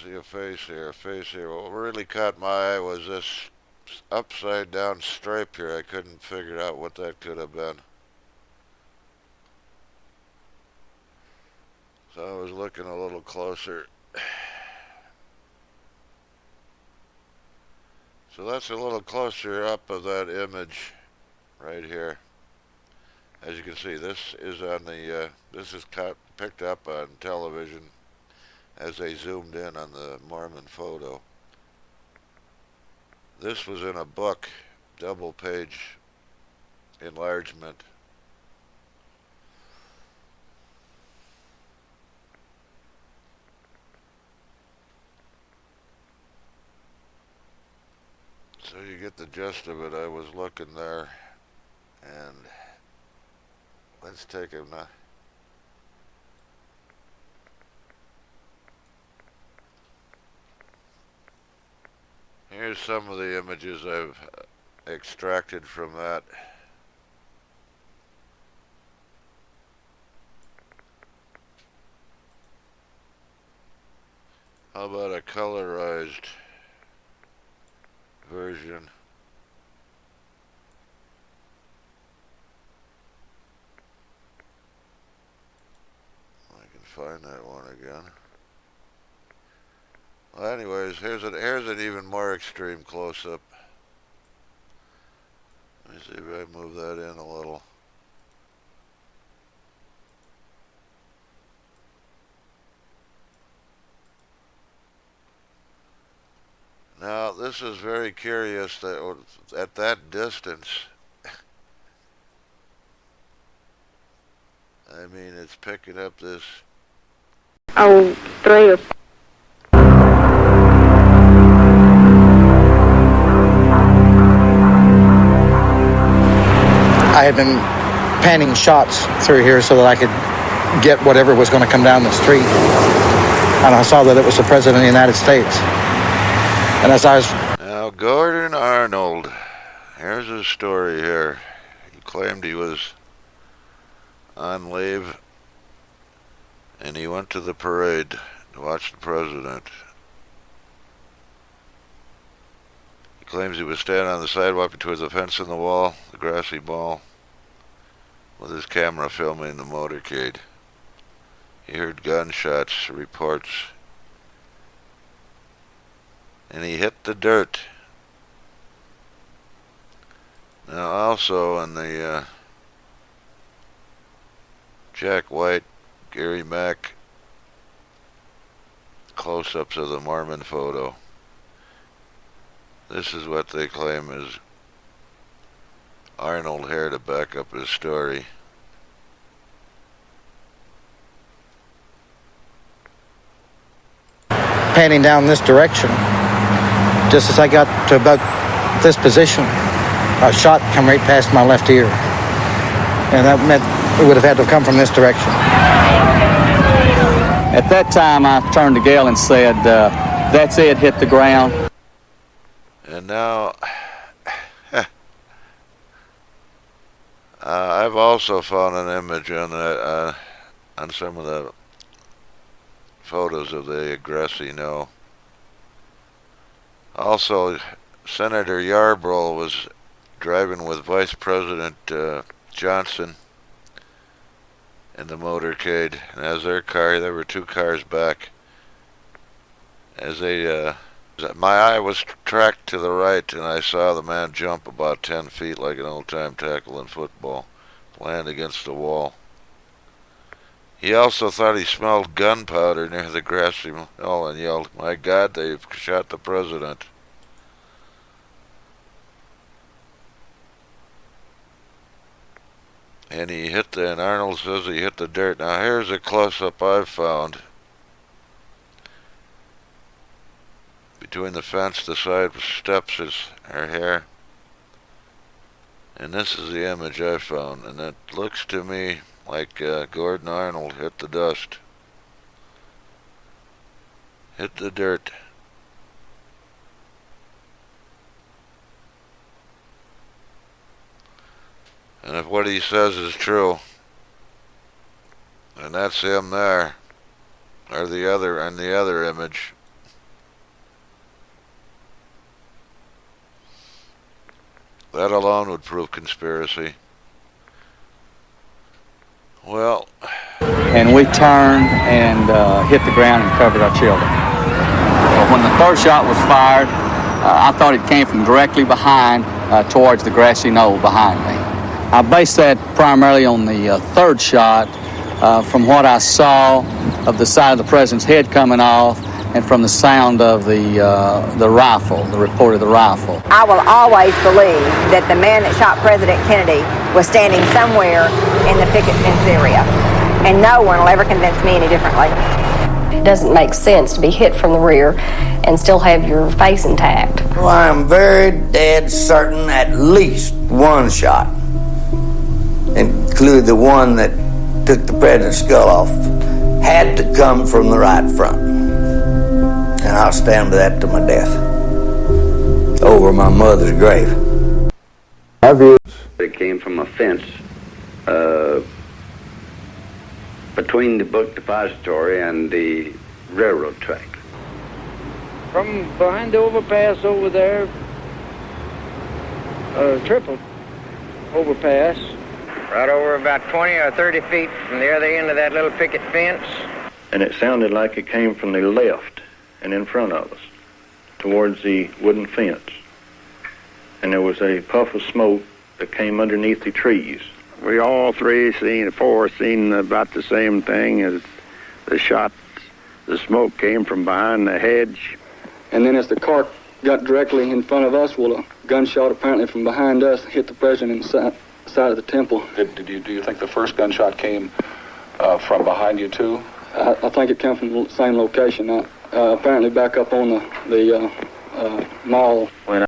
see a face here, a face here. What really caught my eye was this upside down stripe here. I couldn't figure out what that could have been. So I was looking a little closer. So that's a little closer up of that image right here. As you can see, this is on the this is picked up on television as they zoomed in on the Mormon photo. This was in a book, double page enlargement. So you get the gist of it. I was looking there, and let's take him now. Here's some of the images I've extracted from that. How about a colorized version? I can find that one again. Well, anyways, here's an even more extreme close-up. Let me see if I move that in a little. Now, this is very curious that at that distance, I mean, it's picking up this. Oh, 3 or 4. I had been panning shots through here so that I could get whatever was going to come down the street. And I saw that it was the President of the United States. And as I was... Now, Gordon Arnold, here's his story here. He claimed he was on leave, and he went to the parade to watch the President. He claims he was standing on the sidewalk between the fence and the wall, the grassy wall, with his camera filming the motorcade. He heard gunshots, reports, and he hit the dirt. Now also in the Jack White, Gary Mack close-ups of the Mormon photo, this is what they claim is Arnold here to back up his story. Panning down this direction. Just as I got to about this position, a shot come right past my left ear. And that meant it would have had to come from this direction. At that time, I turned to Gail and said, that's it, hit the ground. And now, I've also found an image on some of the photos of the Grassy Knoll. Also, Senator Yarborough was driving with Vice President Johnson in the motorcade, and as their car, there were 2 cars back. As they, my eye was tracked to the right, and I saw the man jump about 10 feet like an old-time tackle in football, land against the wall. He also thought he smelled gunpowder near the Grassy Knoll and yelled, "My God, they've shot the President." And and Arnold says he hit the dirt. Now here's a close-up I've found. Between the fence, the side steps is her hair. And this is the image I found. And it looks to me like Gordon Arnold hit the dust. Hit the dirt. And if what he says is true, and that's him there, or the other, and the other image, That alone would prove conspiracy. Well, and we turned and hit the ground and covered our children. But when the third shot was fired, I thought it came from directly behind towards the grassy knoll behind me. I based that primarily on the third shot from what I saw of the side of the president's head coming off and from the sound of the rifle, the report of the rifle. I will always believe that the man that shot President Kennedy was standing somewhere in the picket fence area, and no one will ever convince me any differently. It doesn't make sense to be hit from the rear and still have your face intact. Well, I'm very dead certain at least one shot, including the one that took the president's skull off, had to come from the right front. And I'll stand by that to my death, over my mother's grave. It came from a fence between the book depository and the railroad track. From behind the overpass over there, triple overpass. Right over about 20 or 30 feet from the other end of that little picket fence. And it sounded like it came from the left and in front of us, towards the wooden fence. And there was a puff of smoke that came underneath the trees. We all four seen about the same thing as the shot. The smoke came from behind the hedge. And then as the cart got directly in front of us, well, a gunshot apparently from behind us hit the president in the side of the temple. Do you think the first gunshot came from behind you too? I think it came from the same location. Apparently back up on the mall. When